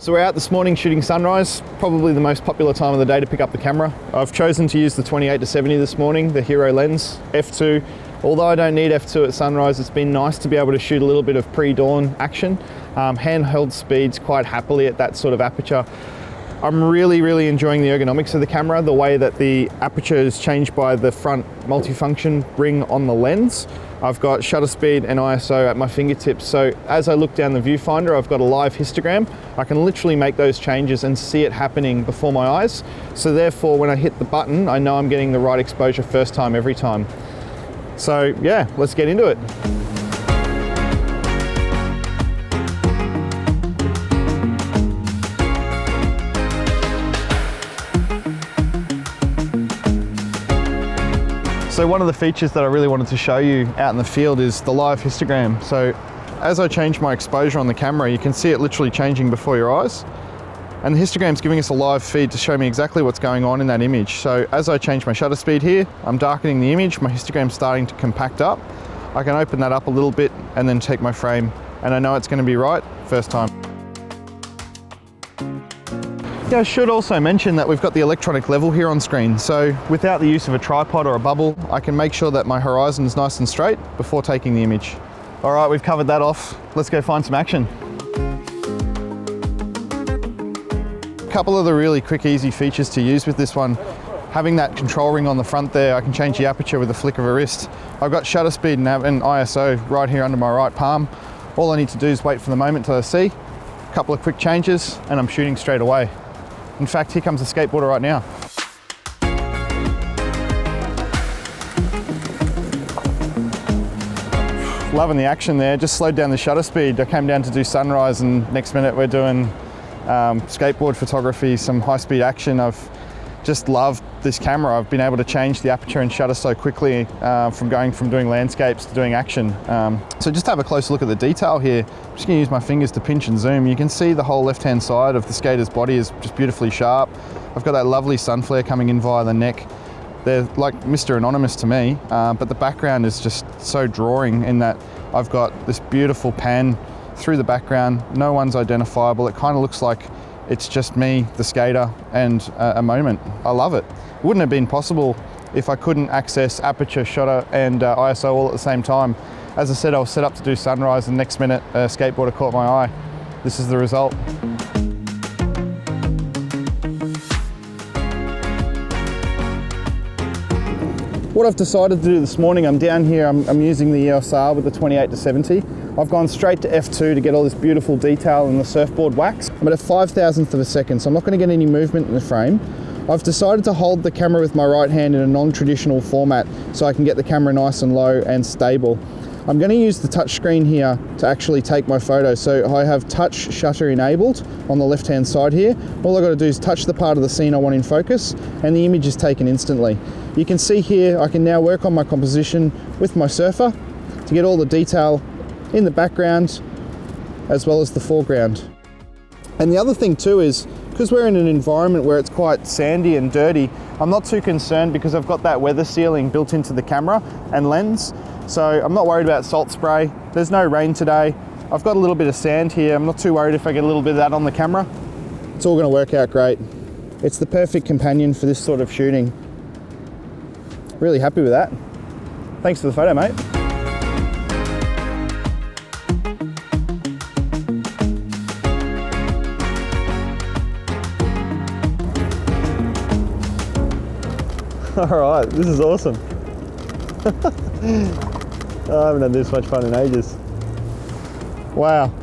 So we're out this morning shooting sunrise, probably the most popular time of the day to pick up the camera. I've chosen to use the 28-70 this morning, the Hero lens, f2. Although I don't need f2 at sunrise, it's been nice to be able to shoot a little bit of pre-dawn action. Handheld speeds quite happily at that sort of aperture. I'm really enjoying the ergonomics of the camera, the way that the aperture is changed by the front multifunction ring on the lens. I've got shutter speed and ISO at my fingertips, so as I look down the viewfinder, I've got a live histogram. I can literally make those changes and see it happening before my eyes. So therefore, when I hit the button, I know I'm getting the right exposure first time, every time. So yeah, let's get into it. So one of the features that I really wanted to show you out in the field is the live histogram. So as I change my exposure on the camera, you can see it literally changing before your eyes. And the histogram's giving us a live feed to show me exactly what's going on in that image. So as I change my shutter speed here, I'm darkening the image, my histogram's starting to compact up. I can open that up a little bit and then take my frame, and I know it's gonna be right first time. I should also mention that we've got the electronic level here on screen. So without the use of a tripod or a bubble, I can make sure that my horizon is nice and straight before taking the image. All right, we've covered that off. Let's go find some action. A couple of the really quick, easy features to use with this one. Having that control ring on the front there, I can change the aperture with a flick of a wrist. I've got shutter speed and ISO right here under my right palm. All I need to do is wait for the moment till I see. A couple of quick changes and I'm shooting straight away. In fact, here comes a skateboarder right now. Loving the action there, just slowed down the shutter speed. I came down to do sunrise and next minute we're doing skateboard photography, some high-speed action. I've just loved this camera. I've been able to change the aperture and shutter so quickly from going from doing landscapes to doing action. So just have a close look at the detail here. I'm just gonna use my fingers to pinch and zoom. You can see the whole left-hand side of the skater's body is just beautifully sharp. I've got that lovely sun flare coming in via the neck. They're like Mr. Anonymous to me, but the background is just so drawing in that I've got this beautiful pan through the background. No one's identifiable. It kind of looks like it's just me, the skater, and a moment. I love it. It wouldn't have been possible if I couldn't access aperture, shutter, and ISO all at the same time. As I said, I was set up to do sunrise, and next minute, a skateboarder caught my eye. This is the result. What I've decided to do this morning, I'm down here, I'm using the EOS R with the 28-70. I've gone straight to f2 to get all this beautiful detail in the surfboard wax. I'm at a 5,000th of a second, so I'm not going to get any movement in the frame. I've decided to hold the camera with my right hand in a non-traditional format so I can get the camera nice and low and stable. I'm going to use the touch screen here to actually take my photo. So I have touch shutter enabled on the left-hand side here. All I've got to do is touch the part of the scene I want in focus and the image is taken instantly. You can see here I can now work on my composition with my surfer to get all the detail in the background as well as the foreground. And the other thing too is, because we're in an environment where it's quite sandy and dirty, I'm not too concerned because I've got that weather sealing built into the camera and lens. So I'm not worried about salt spray. There's no rain today. I've got a little bit of sand here. I'm not too worried if I get a little bit of that on the camera. It's all going to work out great. It's the perfect companion for this sort of shooting. Really happy with that. Thanks for the photo, mate. All right, this is awesome. I haven't had this much fun in ages. Wow.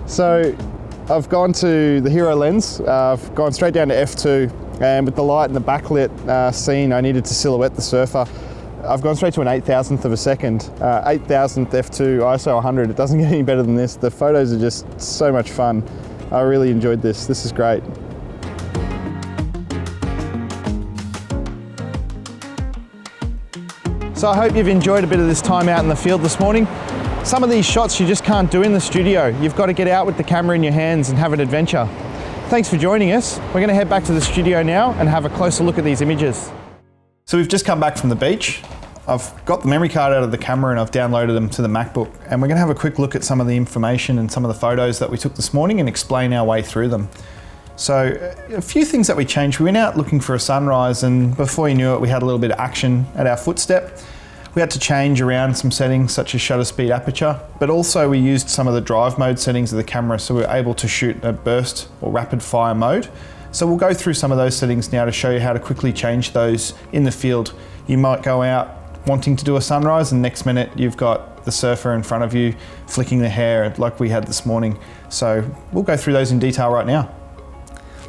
So I've gone to the Hero lens. I've gone straight down to f2, and with the light and the backlit scene, I needed to silhouette the surfer. I've gone straight to an 8,000th of a second. 8,000th f2 ISO 100. It doesn't get any better than this. The photos are just so much fun. I really enjoyed this. This is great. So I hope you've enjoyed a bit of this time out in the field this morning. Some of these shots you just can't do in the studio. You've got to get out with the camera in your hands and have an adventure. Thanks for joining us. We're going to head back to the studio now and have a closer look at these images. So we've just come back from the beach. I've got the memory card out of the camera and I've downloaded them to the MacBook, and we're going to have a quick look at some of the information and some of the photos that we took this morning and explain our way through them. So a few things that we changed. We went out looking for a sunrise, and before you knew it, we had a little bit of action at our footstep. We had to change around some settings such as shutter speed, aperture, but also we used some of the drive mode settings of the camera, so we were able to shoot a burst or rapid fire mode. So we'll go through some of those settings now to show you how to quickly change those in the field. You might go out wanting to do a sunrise and next minute you've got the surfer in front of you flicking the hair like we had this morning. So we'll go through those in detail right now.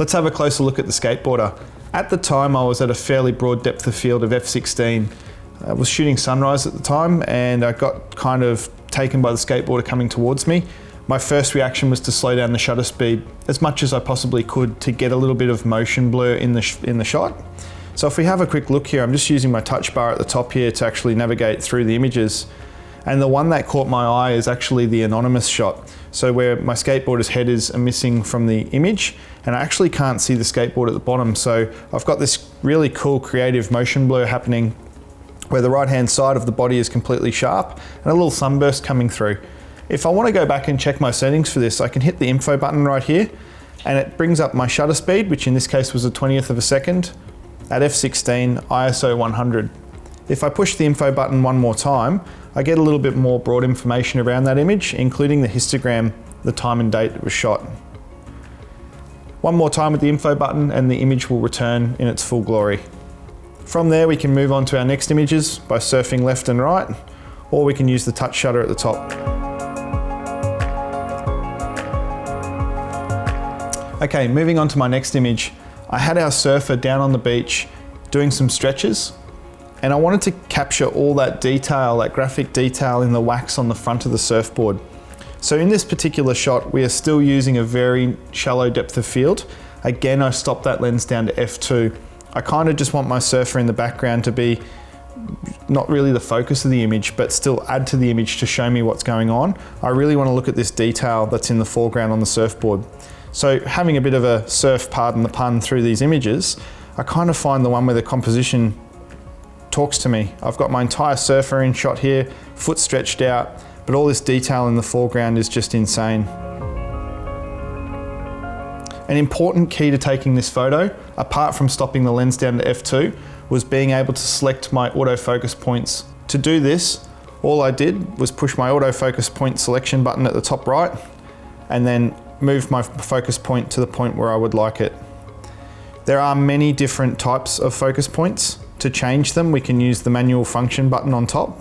Let's have a closer look at the skateboarder. At the time I was at a fairly broad depth of field of f16. I was shooting sunrise at the time and I got kind of taken by the skateboarder coming towards me. My first reaction was to slow down the shutter speed as much as I possibly could to get a little bit of motion blur in the shot. So if we have a quick look here, I'm just using my touch bar at the top here to actually navigate through the images. And the one that caught my eye is actually the anonymous shot. So where my skateboarder's head is missing from the image, and I actually can't see the skateboard at the bottom. So I've got this really cool creative motion blur happening where the right-hand side of the body is completely sharp and a little sunburst coming through. If I want to go back and check my settings for this, I can hit the info button right here and it brings up my shutter speed, which in this case was a 20th of a second, at f16, ISO 100. If I push the info button one more time, I get a little bit more broad information around that image, including the histogram, the time and date it was shot. One more time with the info button and the image will return in its full glory. From there we can move on to our next images by surfing left and right, or we can use the touch shutter at the top. Okay, moving on to my next image. I had our surfer down on the beach doing some stretches, and I wanted to capture all that detail, that graphic detail in the wax on the front of the surfboard. So in this particular shot, we are still using a very shallow depth of field. Again, I stopped that lens down to f2. I kind of just want my surfer in the background to be not really the focus of the image, but still add to the image to show me what's going on. I really want to look at this detail that's in the foreground on the surfboard. So having a bit of a surf, pardon the pun, through these images, I kind of find the one where the composition talks to me. I've got my entire surfer in shot here, foot stretched out, but all this detail in the foreground is just insane. An important key to taking this photo, apart from stopping the lens down to f2, was being able to select my autofocus points. To do this, all I did was push my autofocus point selection button at the top right, and then move my focus point to the point where I would like it. There are many different types of focus points. To change them, we can use the manual function button on top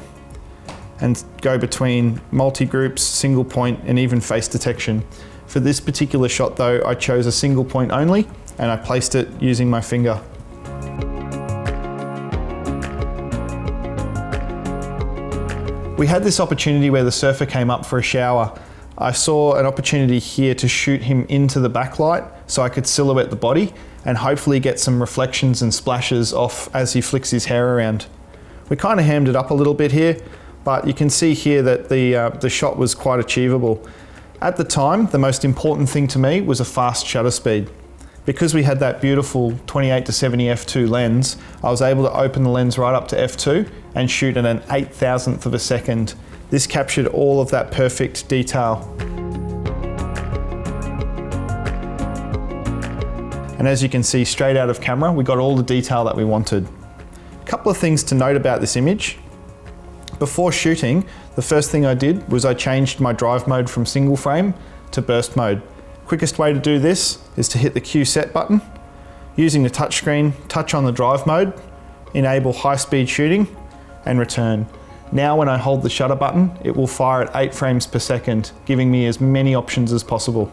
and go between multi-groups, single point, and even face detection. For this particular shot though, I chose a single point only and I placed it using my finger. We had this opportunity where the surfer came up for a shower. I saw an opportunity here to shoot him into the backlight so I could silhouette the body and hopefully get some reflections and splashes off as he flicks his hair around. We kind of hammed it up a little bit here, but you can see here that the shot was quite achievable. At the time, the most important thing to me was a fast shutter speed. Because we had that beautiful 28-70 f2 lens, I was able to open the lens right up to f2 and shoot at an 8,000th of a second. This captured all of that perfect detail. And as you can see straight out of camera, we got all the detail that we wanted. A couple of things to note about this image. Before shooting, the first thing I did was I changed my drive mode from single frame to burst mode. Quickest way to do this is to hit the Q set button. Using the touchscreen, touch on the drive mode, enable high speed shooting and return. Now when I hold the shutter button, it will fire at 8 frames per second, giving me as many options as possible.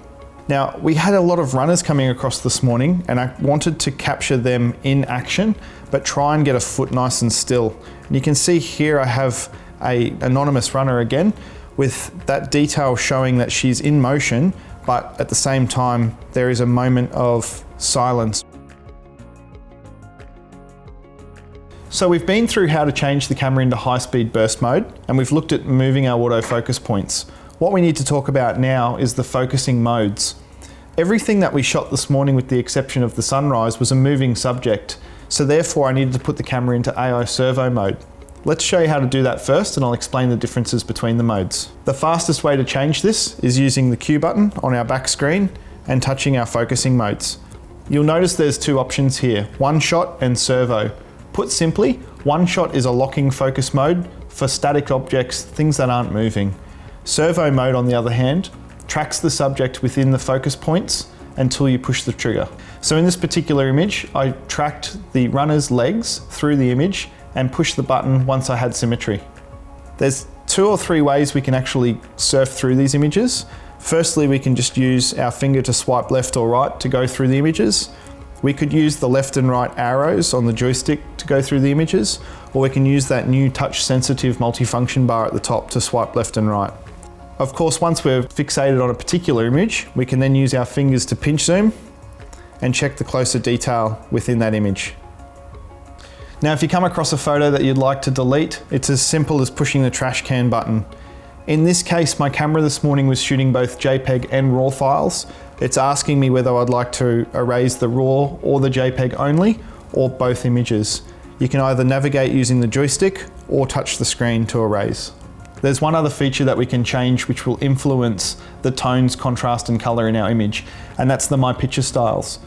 Now, we had a lot of runners coming across this morning and I wanted to capture them in action, but try and get a foot nice and still. And you can see here I have an anonymous runner again, with that detail showing that she's in motion, but at the same time, there is a moment of silence. So we've been through how to change the camera into high-speed burst mode, and we've looked at moving our autofocus points. What we need to talk about now is the focusing modes. Everything that we shot this morning, with the exception of the sunrise, was a moving subject. So therefore I needed to put the camera into AI servo mode. Let's show you how to do that first, and I'll explain the differences between the modes. The fastest way to change this is using the Q button on our back screen and touching our focusing modes. You'll notice there's two options here, one shot and servo. Put simply, one shot is a locking focus mode for static objects, things that aren't moving. Servo mode, on the other hand, tracks the subject within the focus points until you push the trigger. So in this particular image, I tracked the runner's legs through the image and pushed the button once I had symmetry. There's 2 or 3 ways we can actually surf through these images. Firstly, we can just use our finger to swipe left or right to go through the images. We could use the left and right arrows on the joystick to go through the images, or we can use that new touch sensitive multifunction bar at the top to swipe left and right. Of course, once we're fixated on a particular image, we can then use our fingers to pinch zoom and check the closer detail within that image. Now, if you come across a photo that you'd like to delete, it's as simple as pushing the trash can button. In this case, my camera this morning was shooting both JPEG and RAW files. It's asking me whether I'd like to erase the RAW or the JPEG only, or both images. You can either navigate using the joystick or touch the screen to erase. There's one other feature that we can change which will influence the tones, contrast and color in our image, and that's the My Picture Styles.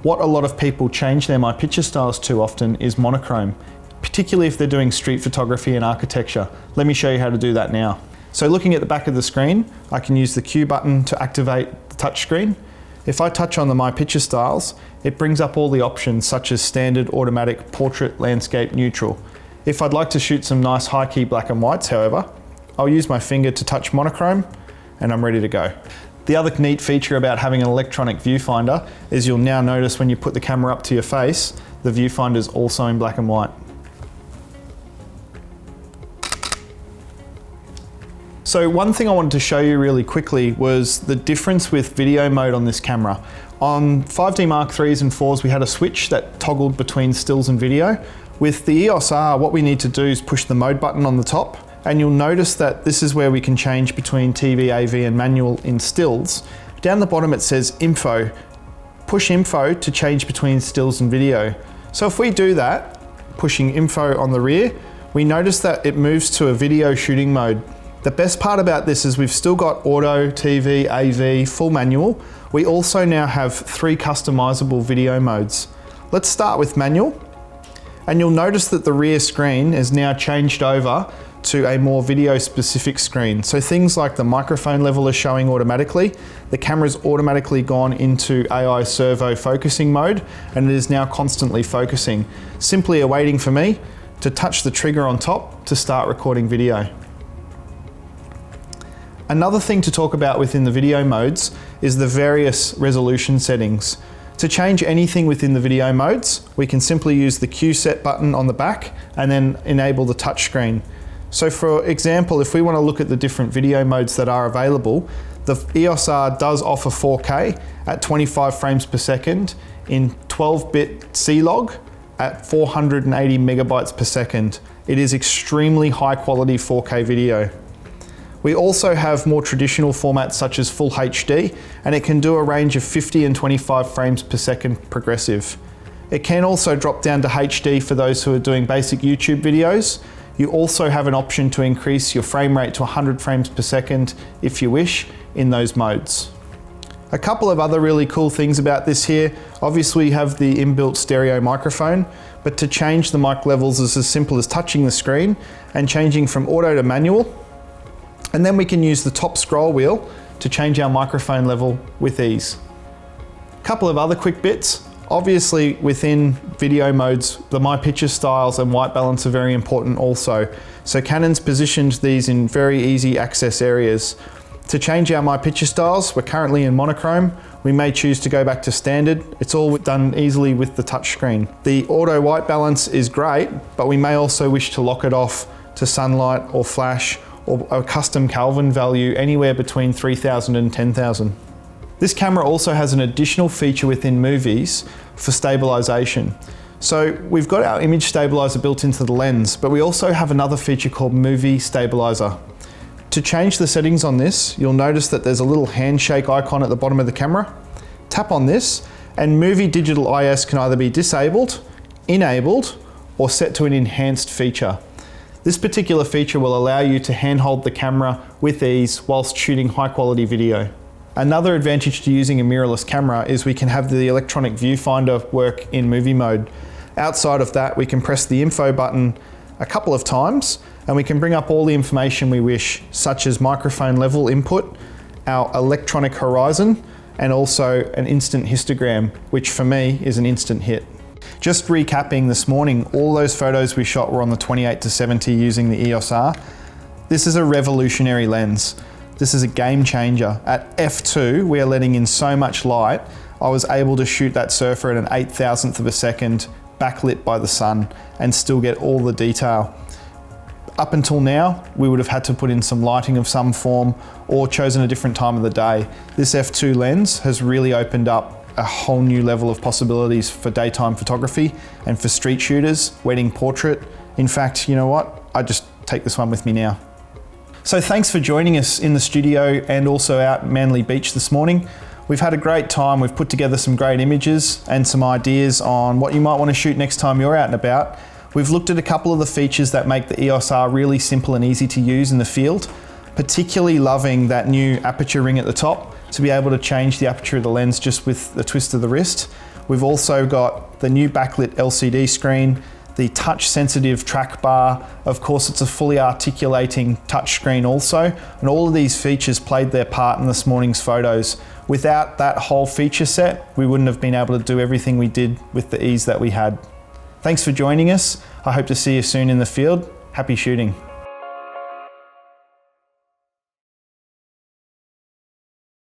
What a lot of people change their My Picture Styles to often is monochrome, particularly if they're doing street photography and architecture. Let me show you how to do that now. So looking at the back of the screen, I can use the Q button to activate the touchscreen. If I touch on the My Picture Styles, it brings up all the options such as standard, automatic, portrait, landscape, neutral. If I'd like to shoot some nice high key black and whites, however, I'll use my finger to touch monochrome and I'm ready to go. The other neat feature about having an electronic viewfinder is you'll now notice when you put the camera up to your face, the viewfinder is also in black and white. So one thing I wanted to show you really quickly was the difference with video mode on this camera. On 5D Mark IIIs and 4s, we had a switch that toggled between stills and video. With the EOS R, what we need to do is push the mode button on the top, and you'll notice that this is where we can change between TV, AV and manual in stills. Down the bottom it says info. Push info to change between stills and video. So if we do that, pushing info on the rear, we notice that it moves to a video shooting mode. The best part about this is we've still got auto, TV, AV, full manual. We also now have 3 customizable video modes. Let's start with manual. And you'll notice that the rear screen is now changed over to a more video specific screen. So things like the microphone level is showing automatically. The camera's automatically gone into AI servo focusing mode and it is now constantly focusing, simply awaiting for me to touch the trigger on top to start recording video. Another thing to talk about within the video modes is the various resolution settings. To change anything within the video modes, we can simply use the Q set button on the back and then enable the touchscreen. So for example, if we want to look at the different video modes that are available, the EOS R does offer 4K at 25 frames per second in 12-bit C-Log at 480 megabytes per second. It is extremely high quality 4K video. We also have more traditional formats such as Full HD, and it can do a range of 50 and 25 frames per second progressive. It can also drop down to HD for those who are doing basic YouTube videos. You also have an option to increase your frame rate to 100 frames per second if you wish in those modes. A couple of other really cool things about this here. Obviously you have the inbuilt stereo microphone, but to change the mic levels is as simple as touching the screen and changing from auto to manual. And then we can use the top scroll wheel to change our microphone level with ease. A couple of other quick bits. Obviously within video modes, the My Picture Styles and white balance are very important also. So Canon's positioned these in very easy access areas. To change our My Picture Styles, we're currently in monochrome. We may choose to go back to standard. It's all done easily with the touchscreen. The auto white balance is great, but we may also wish to lock it off to sunlight or flash or a custom Kelvin value anywhere between 3000 and 10,000. This camera also has an additional feature within movies for stabilization. So we've got our image stabilizer built into the lens, but we also have another feature called Movie Stabilizer. To change the settings on this, you'll notice that there's a little handshake icon at the bottom of the camera. Tap on this and Movie Digital IS can either be disabled, enabled, or set to an enhanced feature. This particular feature will allow you to handhold the camera with ease whilst shooting high quality video. Another advantage to using a mirrorless camera is we can have the electronic viewfinder work in movie mode. Outside of that, we can press the info button a couple of times and we can bring up all the information we wish, such as microphone level input, our electronic horizon, and also an instant histogram, which for me is an instant hit. Just recapping this morning, all those photos we shot were on the 28-70 using the EOS R. This is a revolutionary lens. This is a game changer. At f2, we are letting in so much light, I was able to shoot that surfer at an 8,000th of a second, backlit by the sun, and still get all the detail. Up until now, we would have had to put in some lighting of some form or chosen a different time of the day. This f2 lens has really opened up a whole new level of possibilities for daytime photography and for street shooters, wedding portrait. In fact, you know what? I just take this one with me now. So thanks for joining us in the studio and also out at Manly Beach this morning. We've had a great time. We've put together some great images and some ideas on what you might want to shoot next time you're out and about. We've looked at a couple of the features that make the EOS R really simple and easy to use in the field, particularly loving that new aperture ring at the top to be able to change the aperture of the lens just with the twist of the wrist. We've also got the new backlit LCD screen, the touch sensitive track bar. Of course, it's a fully articulating touch screen also, and all of these features played their part in this morning's photos. Without that whole feature set, we wouldn't have been able to do everything we did with the ease that we had. Thanks for joining us. I hope to see you soon in the field. Happy shooting.